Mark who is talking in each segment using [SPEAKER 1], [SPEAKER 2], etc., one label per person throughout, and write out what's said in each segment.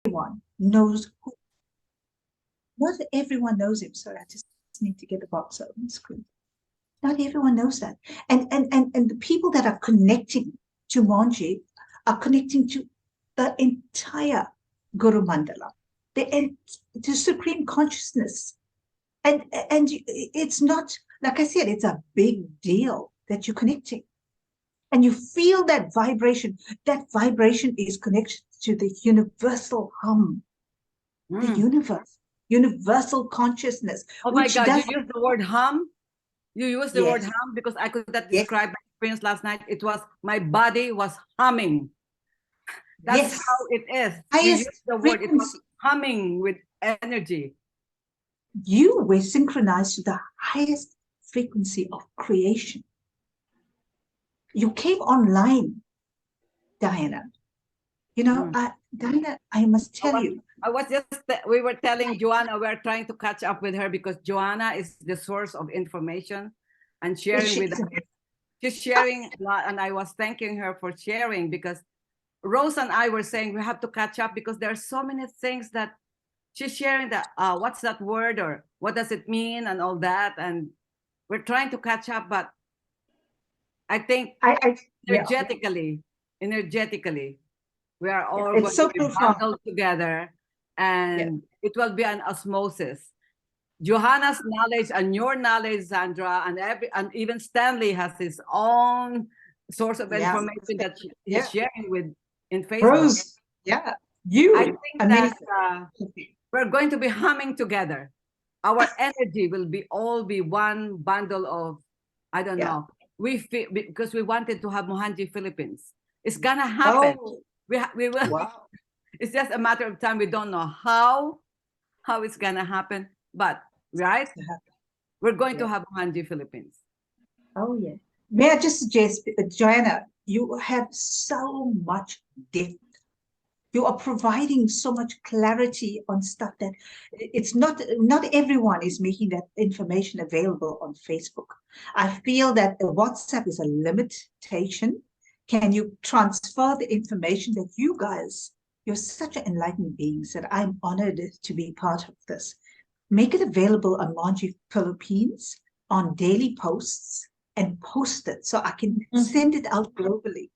[SPEAKER 1] everyone knows who. Not everyone knows him. Sorry, I just need to get the box on the screen. Not everyone knows that. And the people that are connecting to Mohanji are connecting to the entire Guru Mandala, the supreme consciousness. And it's not, like I said, it's a big deal that you're connecting. And you feel that vibration. That vibration is connected to the universal hum, the universe, universal consciousness.
[SPEAKER 2] Oh my God, you used the word hum? You used the word hum because I could not describe my experience last night. It was, my body was humming. That's how it is. You used the word, it was humming with energy.
[SPEAKER 1] You were synchronized to the highest frequency of creation. You came online, Diana. You know, Diana, I must tell you.
[SPEAKER 2] We were telling Joanna, we're trying to catch up with her because Joanna is the source of information and sharing with us. She's sharing a lot, and I was thanking her for sharing because Rose and I were saying we have to catch up because there are so many things that she's sharing that, what's that word or what does it mean and all that. And we're trying to catch up, but I think energetically, we are all going to be bundled together, and it will be an osmosis. Johanna's knowledge and your knowledge, Sandra, and even Stanley has his own source of information that he's sharing with in Facebook.
[SPEAKER 1] Rose, I
[SPEAKER 2] think that we're going to be humming together. Our energy will all be one bundle of, I don't know. We feel, because we wanted to have Mohanji Philippines. It's gonna happen. We will. Wow. It's just a matter of time. We don't know how it's gonna happen, but we're going to have Mohanji Philippines.
[SPEAKER 1] Oh yeah. May I just suggest, Joanna, you have so much depth. You are providing so much clarity on stuff that it's not everyone is making that information available on Facebook. I feel that WhatsApp is a limitation. Can you transfer the information that you guys, you're such enlightened beings that I'm honored to be part of this. Make it available on Mohanji Philippines on daily posts and post it so I can send it out globally.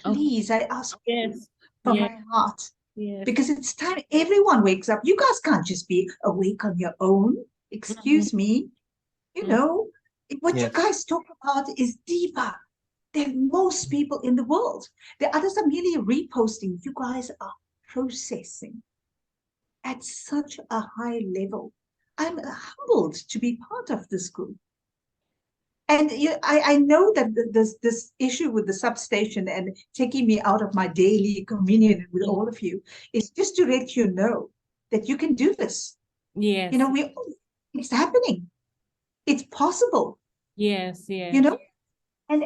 [SPEAKER 1] Please, I ask you from my heart. Because it's time everyone wakes up. You guys can't just be awake on your own. Excuse me. You know, what you guys talk about is deeper than most people in the world. The others are merely reposting. You guys are processing at such a high level. I'm humbled to be part of this group. And I know that this issue with the substation and taking me out of my daily communion with all of you is just to let you know that you can do this.
[SPEAKER 3] Yes.
[SPEAKER 1] You know, it's happening. It's possible.
[SPEAKER 3] Yes, yes.
[SPEAKER 1] You know, and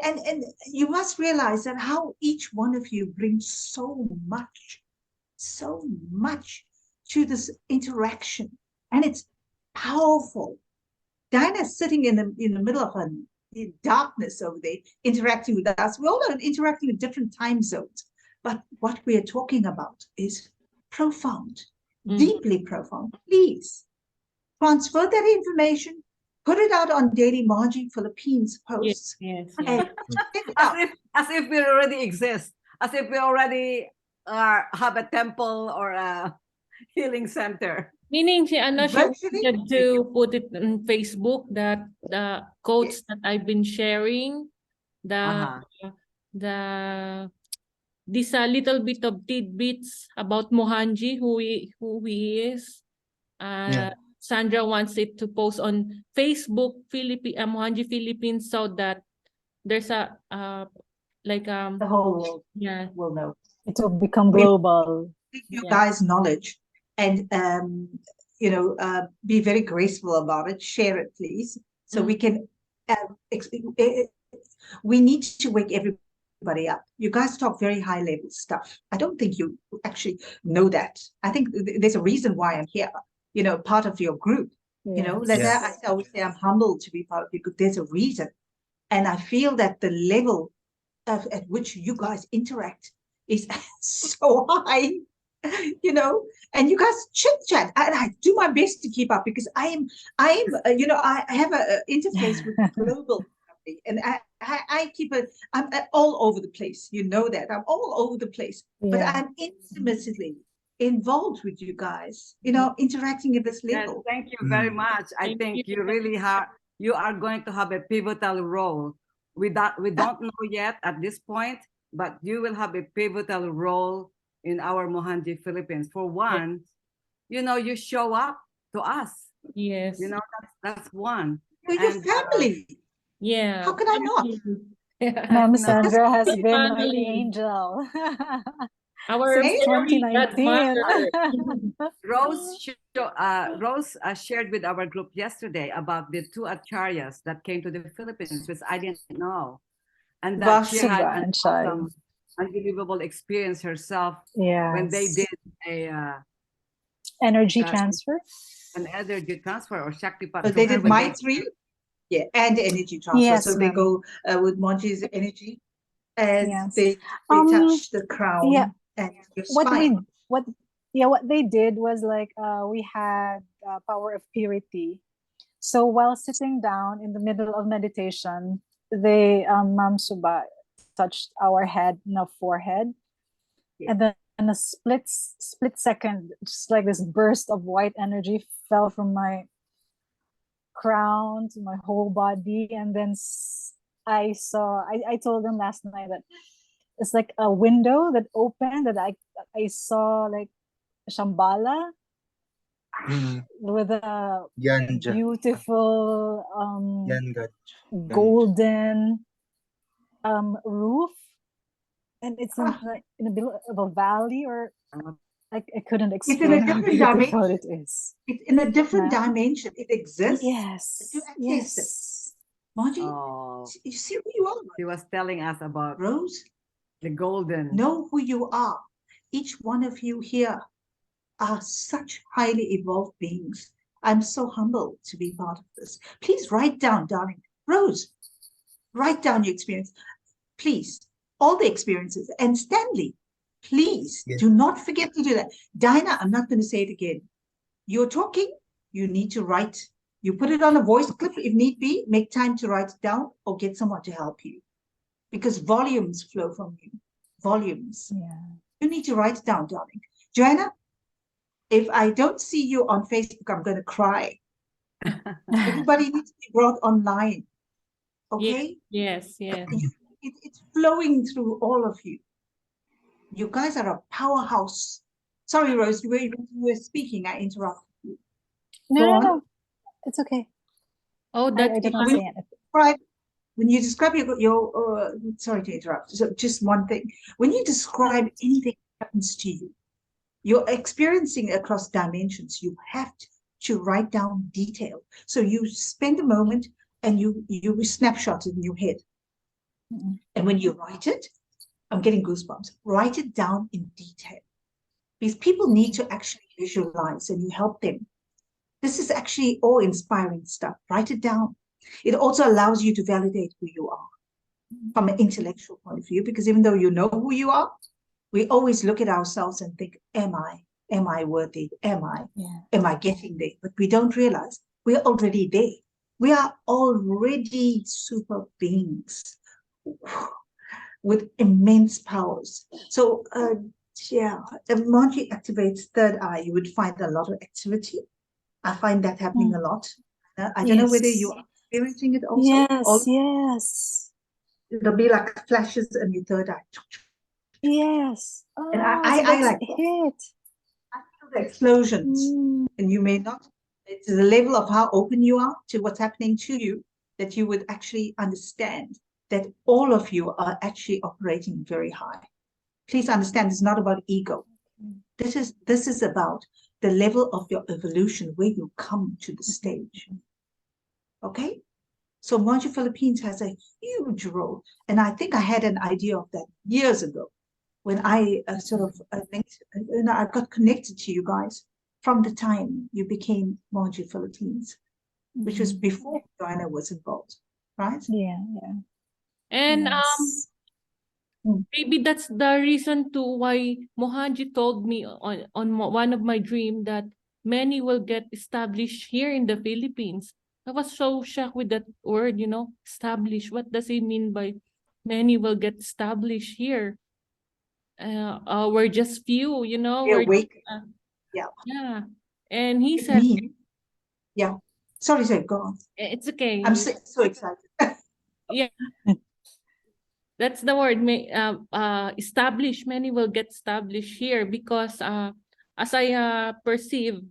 [SPEAKER 1] you must realize that how each one of you brings so much to this interaction, and it's powerful. Diana's sitting in the middle of in darkness over there, interacting with us. We're all interacting with different time zones. But what we are talking about is profound, deeply profound. Please transfer that information, put it out on Daily Mohanji Philippines posts.
[SPEAKER 3] Yes.
[SPEAKER 1] And
[SPEAKER 2] as if we already exist, as if we already have a temple or a healing center.
[SPEAKER 3] Meaning, she wanted to put it on Facebook, that the quotes that I've been sharing, these little bit of tidbits about Mohanji, who he is. Sandra wants it to post on Facebook, Mohanji Philippines, so that there's a
[SPEAKER 1] the whole world will know.
[SPEAKER 4] It will become global.
[SPEAKER 1] You guys' knowledge. And, be very graceful about it. Share it, please. So we can, we need to wake everybody up. You guys talk very high level stuff. I don't think you actually know that. I think there's a reason why I'm here, part of your group. I always say I'm humbled to be part of your group. There's a reason. And I feel that the level at which you guys interact is so high. you know, and you guys chit chat, and I do my best to keep up because I am, you know, I have a interface with global, and I keep it. I'm all over the place. You know that I'm all over the place, but
[SPEAKER 4] Yeah.
[SPEAKER 1] I'm intimately involved with you guys. You know, interacting at this
[SPEAKER 2] Yes,
[SPEAKER 1] level.
[SPEAKER 2] thank you very much. I
[SPEAKER 3] Thank
[SPEAKER 2] think
[SPEAKER 3] you.
[SPEAKER 2] you really you are going to have a pivotal role. We don't know yet at this point, but you will have a pivotal role in our Mohanji Philippines. For one, you know, you show up to us.
[SPEAKER 3] Yes.
[SPEAKER 2] You know, that's one.
[SPEAKER 1] You're your
[SPEAKER 2] And
[SPEAKER 1] family.
[SPEAKER 3] Yeah.
[SPEAKER 1] How can I not?
[SPEAKER 3] Yeah.
[SPEAKER 4] Ma'am
[SPEAKER 2] you know,
[SPEAKER 4] Sandra has
[SPEAKER 3] Happy
[SPEAKER 4] been my
[SPEAKER 3] family.
[SPEAKER 4] angel
[SPEAKER 3] Our
[SPEAKER 4] since
[SPEAKER 3] very
[SPEAKER 4] 2019.
[SPEAKER 2] Rose shared with our group yesterday about the two acharyas that came to the Philippines, which I didn't know, and that she had an
[SPEAKER 4] Subhan Chai.
[SPEAKER 2] awesome, unbelievable experience herself when they
[SPEAKER 4] Yes.
[SPEAKER 2] did a
[SPEAKER 4] Energy
[SPEAKER 2] uh,
[SPEAKER 4] transfer.
[SPEAKER 2] an energy transfer or Shaktipat
[SPEAKER 1] So
[SPEAKER 2] to
[SPEAKER 1] they
[SPEAKER 2] her
[SPEAKER 1] did
[SPEAKER 2] when
[SPEAKER 1] my
[SPEAKER 2] they
[SPEAKER 1] three, yeah, and energy transfer.
[SPEAKER 4] Yes,
[SPEAKER 1] So they
[SPEAKER 4] ma'am.
[SPEAKER 1] go with Monji's energy, and
[SPEAKER 4] Yes.
[SPEAKER 1] they touch the crown
[SPEAKER 4] Yeah.
[SPEAKER 1] and your
[SPEAKER 4] What
[SPEAKER 1] spine.
[SPEAKER 4] what what they did was like we had power of purity. So while sitting down in the middle of meditation, they Ma'am Suba touched our head in our forehead,
[SPEAKER 1] Yeah.
[SPEAKER 4] and then in a split second, just like this burst of white energy fell from my crown to my whole body, and then I told them last night that it's like a window that opened that I saw like Shambhala with a
[SPEAKER 5] Yanja.
[SPEAKER 4] beautiful
[SPEAKER 5] Yanga.
[SPEAKER 4] golden roof, and it's
[SPEAKER 1] Ah,
[SPEAKER 4] in the middle of a valley, or I couldn't
[SPEAKER 1] it's in a
[SPEAKER 4] explain how
[SPEAKER 1] different
[SPEAKER 4] beautiful
[SPEAKER 1] dimension.
[SPEAKER 4] it is.
[SPEAKER 1] It's in a different
[SPEAKER 4] Ma'am?
[SPEAKER 1] dimension. It exists.
[SPEAKER 4] Yes,
[SPEAKER 1] Do access it.
[SPEAKER 4] yes.
[SPEAKER 1] Monji,
[SPEAKER 2] Oh,
[SPEAKER 1] you see who you are,
[SPEAKER 2] she was telling us about
[SPEAKER 1] Rose.
[SPEAKER 2] the golden.
[SPEAKER 1] Know who you are. Each one of you here are such highly evolved beings. I'm so humbled to be part of this. Please write down, darling. Rose, write down your experience. Please, all the experiences. And Stanley, please
[SPEAKER 5] Yes.
[SPEAKER 1] do not forget to do that. Dinah, I'm not going to say it again. You're talking, you need to write. You put it on a voice clip if need be, make time to write it down or get someone to help you. Because volumes flow from you. Volumes.
[SPEAKER 4] Yeah.
[SPEAKER 1] You need to write it down, darling. Joanna, if I don't see you on Facebook, I'm going to cry. Everybody needs to be brought online. Okay?
[SPEAKER 3] Yes. Yes.
[SPEAKER 1] It's flowing through all of you. You guys are a powerhouse. Sorry, Rose, you were speaking. I interrupted you. Go on.
[SPEAKER 4] No. It's okay.
[SPEAKER 3] Oh, that's
[SPEAKER 4] I did not
[SPEAKER 1] When
[SPEAKER 4] say
[SPEAKER 1] you
[SPEAKER 4] it.
[SPEAKER 1] describe your sorry to interrupt. So just one thing. When you describe anything that happens to you, you're experiencing across dimensions. You have to write down detail. So you spend a moment and you snapshot it in your head.
[SPEAKER 4] Mm.
[SPEAKER 1] And when you write it, I'm getting goosebumps. Write it down in detail. Because people need to actually visualize and you help them. This is actually awe-inspiring stuff. Write it down. It also allows you to validate who you are from an intellectual point of view, because even though you know who you are, we always look at ourselves and think, am I worthy? Am I getting there? But we don't realize we're already there. We are already super beings with immense powers. So if Monty activates third eye, you would find a lot of activity. I find that happening a lot. I don't know whether you are experiencing it also.
[SPEAKER 4] Yes.
[SPEAKER 1] It'll be like flashes in your third eye.
[SPEAKER 4] Yes.
[SPEAKER 1] And
[SPEAKER 4] Oh,
[SPEAKER 1] I
[SPEAKER 4] so that's
[SPEAKER 1] like
[SPEAKER 4] it.
[SPEAKER 1] I feel the explosions, and you may not. It's the level of how open you are to what's happening to you that you would actually understand that all of you are actually operating very high. Please understand, it's not about ego. This is about the level of your evolution where you come to the stage. Okay? So Mohanji Philippines has a huge role. And I think I had an idea of that years ago when I I got connected to you guys from the time you became Mohanji Philippines, which was before Joanna was involved, right?
[SPEAKER 4] Yeah.
[SPEAKER 3] And
[SPEAKER 4] Yes.
[SPEAKER 3] Maybe that's the reason to why Mohanji told me one of my dream that many will get established here in the Philippines. I was so shocked with that word, established. What does it mean by many will get established here? We're just few,
[SPEAKER 1] Be awake. Yeah.
[SPEAKER 3] yeah. And he
[SPEAKER 1] With
[SPEAKER 3] said,
[SPEAKER 1] me. Yeah. Sorry, go on.
[SPEAKER 3] it's okay.
[SPEAKER 1] I'm so excited.
[SPEAKER 3] Yeah. That's the word. Established. Many will get established here because, as I perceive,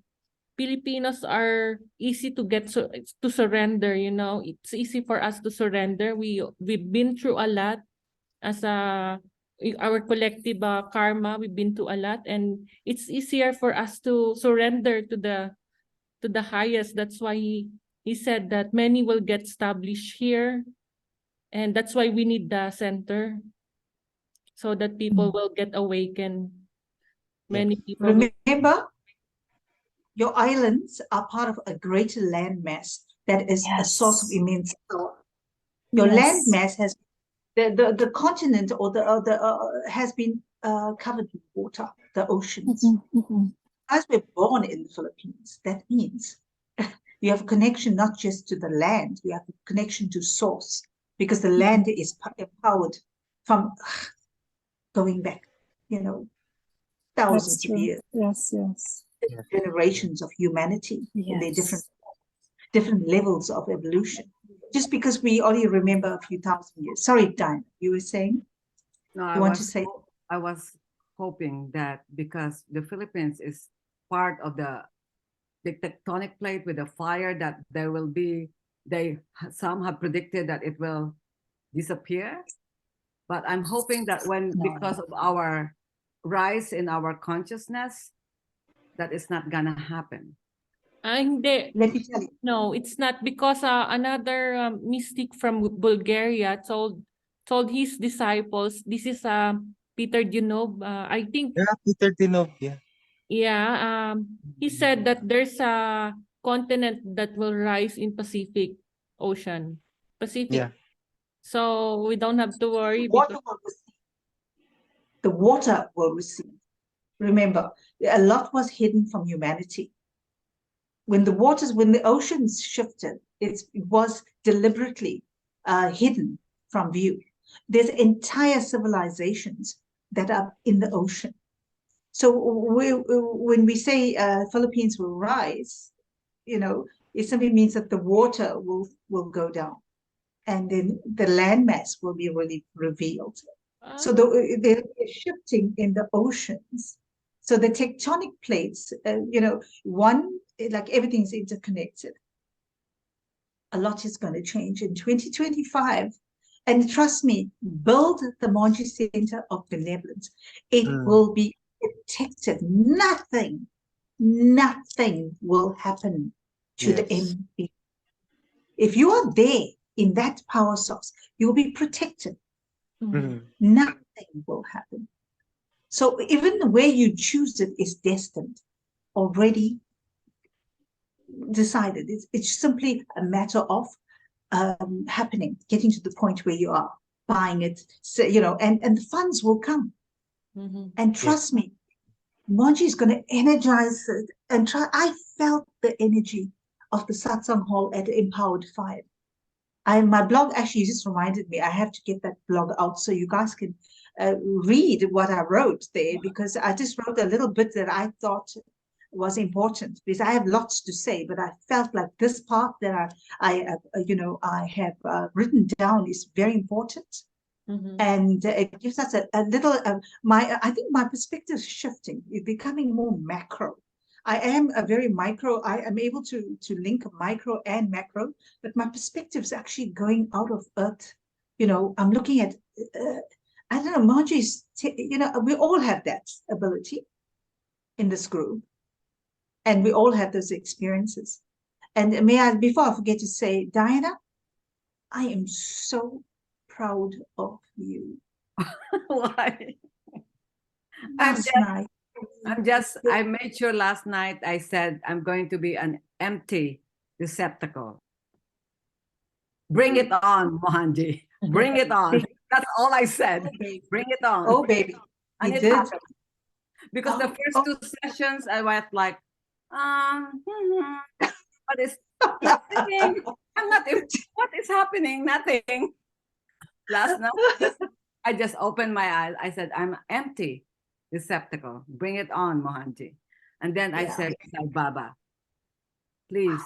[SPEAKER 3] Filipinos are easy to get to surrender. It's easy for us to surrender. We've been through a lot as our collective karma. We've been through a lot, and it's easier for us to surrender to the highest. That's why he said that many will get established here. And that's why we need the center, so that people will get awakened. Many people
[SPEAKER 1] Remember, your islands are part of a greater landmass that is a source of immense power. Your landmass has the continent or the has been covered with water, the oceans. As we're born in the Philippines, that means you have a connection not just to the land, you have a connection to source, because the land is empowered from going back, thousands of years.
[SPEAKER 4] Yes.
[SPEAKER 1] Generations of humanity in their different levels of evolution. Just because we only remember a few thousand years. Sorry, Diane, you were saying?
[SPEAKER 2] No, I was hoping that because the Philippines is part of the tectonic plate with the fire, that some have predicted that it will disappear. But I'm hoping that because of our rise in our consciousness, that it's not gonna happen.
[SPEAKER 1] Let me tell you.
[SPEAKER 3] No, it's not, because another mystic from Bulgaria told his disciples. This is Peter Dunov. I think.
[SPEAKER 5] Yeah, Peter Dunov. Yeah.
[SPEAKER 3] Yeah. He said that there's a continent that will rise in Pacific Ocean.
[SPEAKER 5] Yeah.
[SPEAKER 3] So we don't have to worry.
[SPEAKER 1] The water will recede. Remember, a lot was hidden from humanity. When the oceans shifted, it was deliberately hidden from view. There's entire civilizations that are in the ocean. So when we say Philippines will rise, it simply means that the water will go down, and then the landmass will be really revealed. So they're shifting in the oceans. So the tectonic plates, like everything's interconnected. A lot is going to change in 2025. And trust me, build the Mohanji Center of Benevolence. It will be protected. Nothing will happen to the MB. If you are there in that power source, you will be protected. Nothing will happen. So even the way you choose it is destined, already decided. It's simply a matter of happening, getting to the point where you are buying it, so, and the funds will come. And trust me, Mohanji is going to energize it. And I felt the energy of the Satsang Hall at Empowered 5. My blog actually just reminded me, I have to get that blog out so you guys can read what I wrote there, because I just wrote a little bit that I thought was important, because I have lots to say, but I felt like this part that I have written down is very important. And it gives us a little, I think my perspective is shifting, it's becoming more macro. I am a very micro, I am able to link micro and macro, but my perspective is actually going out of earth. I'm looking at, I don't know, Mohanji's, we all have that ability in this group. And we all have those experiences. And may I, before I forget to say, Diana, I am
[SPEAKER 2] so
[SPEAKER 1] proud of you.
[SPEAKER 2] Why?
[SPEAKER 1] I
[SPEAKER 2] made sure last night I said I'm going to be an empty receptacle. Bring it on, Mohanji. Bring it on. That's all I said.
[SPEAKER 1] Oh, baby.
[SPEAKER 2] Bring it on.
[SPEAKER 1] Oh, baby.
[SPEAKER 2] And
[SPEAKER 1] You
[SPEAKER 2] it
[SPEAKER 1] did.
[SPEAKER 2] happened. Because the
[SPEAKER 1] Oh,
[SPEAKER 2] first
[SPEAKER 1] oh.
[SPEAKER 2] 2 sessions, I went like, what is happening? I'm not, what is happening? Nothing. Last night, I just opened my eyes. I said, I'm empty receptacle. Bring it on, Mohanji. And then I
[SPEAKER 1] Yeah.
[SPEAKER 2] said, Sai Baba, please,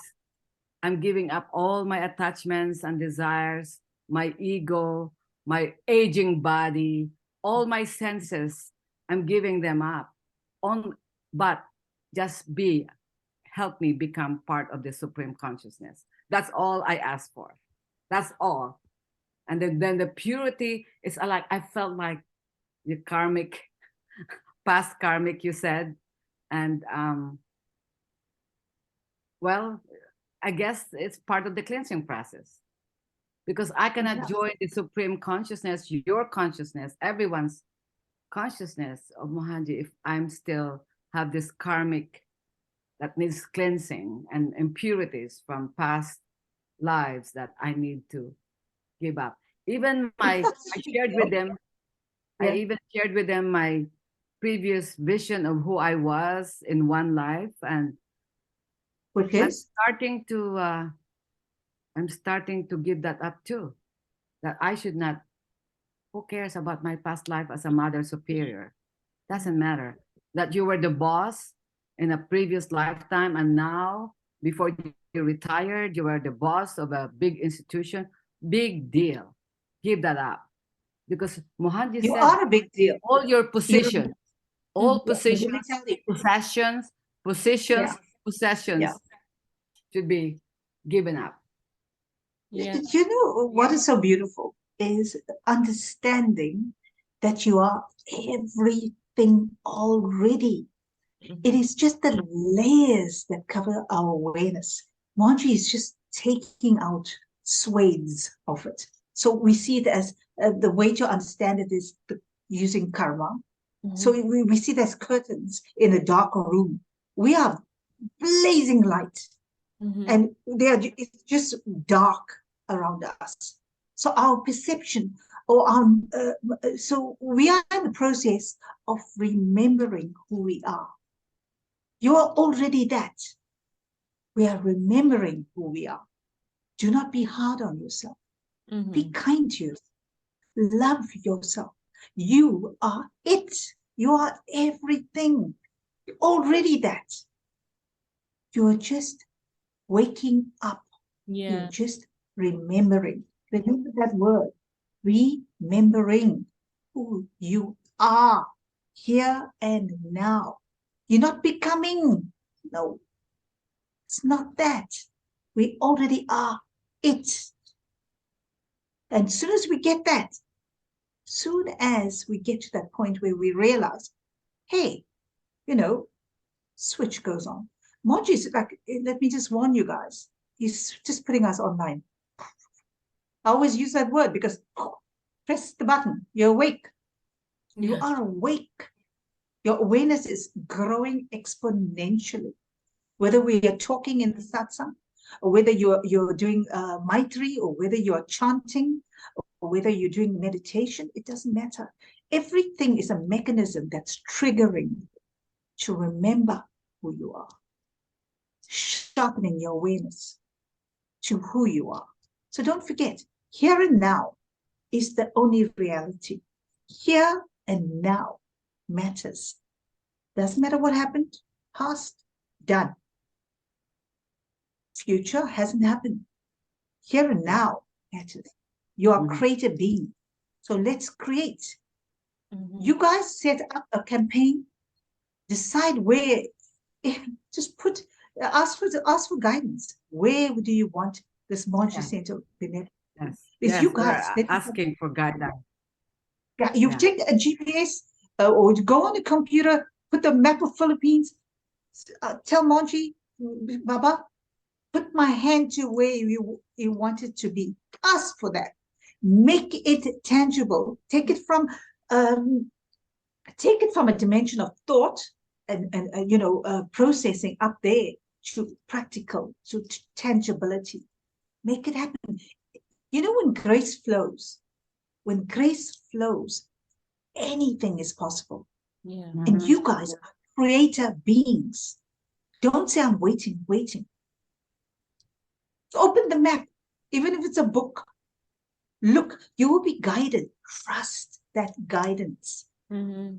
[SPEAKER 2] I'm giving up all my attachments and desires, my ego, my aging body, all my senses. I'm giving them up. But just help me become part of the Supreme Consciousness. That's all I ask for. That's all. And then the purity is like, I felt like the karmic, past karmic, you said. And well, I guess it's part of the cleansing process. Because I cannot join the Supreme Consciousness, your consciousness, everyone's consciousness of Mohanji if I'm still have this karmic that needs cleansing and impurities from past lives that I need to give up. Even I shared with them, I
[SPEAKER 1] Yeah.
[SPEAKER 2] even shared with them my previous vision of who I was in one life, and
[SPEAKER 1] Which
[SPEAKER 2] I'm
[SPEAKER 1] is?
[SPEAKER 2] starting to give that up too. That I should not. Who cares about my past life as a mother superior? Doesn't matter. That you were the boss in a previous lifetime, and now, before you retired, you were the boss of a big institution. Big deal. Give that up. Because Mohanji
[SPEAKER 1] You
[SPEAKER 2] said,
[SPEAKER 1] are a big deal.
[SPEAKER 2] all your
[SPEAKER 1] You-
[SPEAKER 2] positions, all
[SPEAKER 1] Let me
[SPEAKER 2] positions,
[SPEAKER 1] tell you.
[SPEAKER 2] possessions,
[SPEAKER 1] Yeah.
[SPEAKER 2] possessions should be given up.
[SPEAKER 3] Yeah.
[SPEAKER 1] You know what is so beautiful is understanding that you are everything already. It is just the layers that cover our awareness. Mohanji is just taking out swathes of it. So we see it as the way to understand it is using karma. So we see it as curtains in a dark room. We are blazing light, and it's just dark around us. So our perception, or our so we are in the process of remembering who we are. You are already that. We are remembering who we are. Do not be hard on yourself. Be kind to yourself. Love yourself. You are it. You are everything. You're already that. You're just waking up.
[SPEAKER 3] Yeah.
[SPEAKER 1] You're just remembering. Remember that word. Remembering who you are here and now. You're not becoming. No, it's not that. We already are it. And as soon as we get that, soon as we get to that point where we realize, hey, switch goes on. Moji's like, let me just warn you guys, he's just putting us online. I always use that word because press the button, you're awake. You are awake. Your awareness is growing exponentially. Whether we are talking in the satsang, or whether you're doing maitri, or whether you're chanting, or whether you're doing meditation, it doesn't matter. Everything is a mechanism that's triggering to remember who you are, sharpening your awareness to who you are. So don't forget, here and now is the only reality. Here and now matters. Doesn't matter what happened, past, done. Future hasn't happened. Here and now matters. You are creative being. So let's create. You guys set up a campaign, decide where, just ask for guidance. Where do you want this Mohanji Center to be?
[SPEAKER 2] Yes,
[SPEAKER 1] you guys
[SPEAKER 2] asking for guidance.
[SPEAKER 1] Yeah, you take a GPS or go on the computer, put the map of Philippines, tell Mohanji, Baba, put my hand to where you want it to be. Ask for that. Make it tangible. Take it from a dimension of thought and processing up there to practical, to tangibility. Make it happen. When grace flows, when grace flows, anything is possible.
[SPEAKER 3] Yeah.
[SPEAKER 1] And you guys are creator beings. Don't say I'm waiting. Open the map, even if it's a book. Look, you will be guided. Trust that guidance.
[SPEAKER 3] Mhm.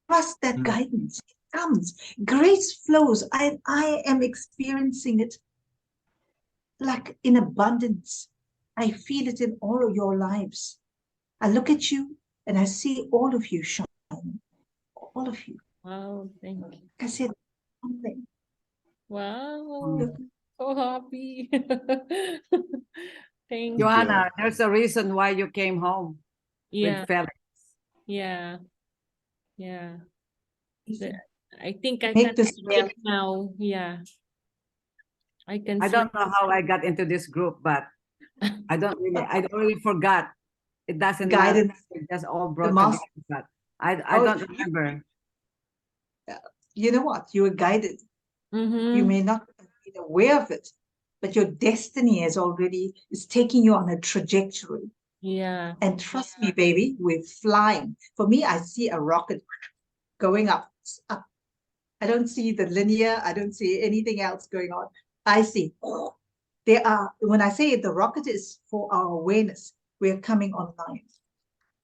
[SPEAKER 1] Trust that
[SPEAKER 5] Mm.
[SPEAKER 1] guidance. It comes. Grace flows. I am experiencing it like in abundance. I feel it in all of your lives. I look at you and I see all of you shining. All of you.
[SPEAKER 3] Wow, thank you.
[SPEAKER 1] I said something.
[SPEAKER 3] Wow, so happy. Thank you.
[SPEAKER 2] Joanna, there's a reason why you came home
[SPEAKER 3] Yeah,
[SPEAKER 2] with Felix.
[SPEAKER 3] yeah, yeah. I think I
[SPEAKER 1] Make
[SPEAKER 3] can
[SPEAKER 1] this
[SPEAKER 3] relate now. Yeah. I can
[SPEAKER 2] I
[SPEAKER 3] see.
[SPEAKER 2] don't know how I got into this group, but I already forgot. It doesn't matter.
[SPEAKER 1] guidance.
[SPEAKER 2] It just all
[SPEAKER 1] The
[SPEAKER 2] brought
[SPEAKER 1] master.
[SPEAKER 2] together. But I
[SPEAKER 1] Oh,
[SPEAKER 2] don't remember.
[SPEAKER 1] you know what? You were guided. You
[SPEAKER 3] Mm-hmm.
[SPEAKER 1] may not be aware of it, but your destiny is taking you on a trajectory.
[SPEAKER 3] Yeah.
[SPEAKER 1] And trust me, baby, we're flying. For me, I see a rocket going up. I don't see the linear. I don't see anything else going on. I see when I say the rocket is for our awareness, we're coming online.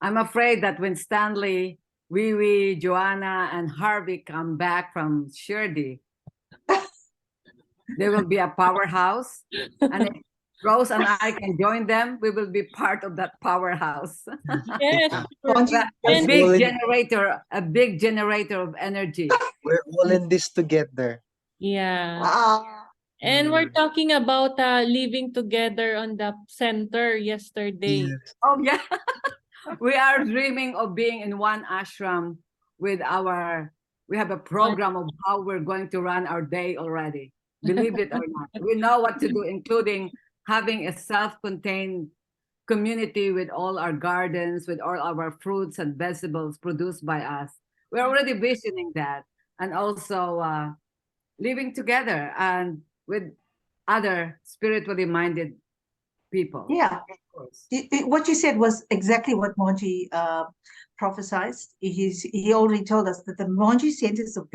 [SPEAKER 2] I'm afraid that when Stanley, Wee, Joanna, and Harvey come back from Shirdi, there will be a powerhouse. And if Rose and I can join them, we will be part of that powerhouse.
[SPEAKER 3] Yes.
[SPEAKER 1] Mohanji,
[SPEAKER 2] A
[SPEAKER 3] And
[SPEAKER 2] big generator of energy.
[SPEAKER 5] We're all in this together.
[SPEAKER 3] yeah.
[SPEAKER 1] ah,
[SPEAKER 3] And we're
[SPEAKER 5] Mm.
[SPEAKER 3] talking about living together on the center yesterday.
[SPEAKER 5] Yes.
[SPEAKER 2] Oh yeah. We are dreaming of being in one ashram with we have a program of how we're going to run our day already. Believe it or not. We know what to do, including having a self-contained community with all our gardens, with all our fruits and vegetables produced by us. We're already visioning that. And also living together and with other spiritually minded people.
[SPEAKER 1] yeah.
[SPEAKER 2] Of course.
[SPEAKER 1] What you said was exactly what Mohanji prophesied. He already told us that the Mohanji centers of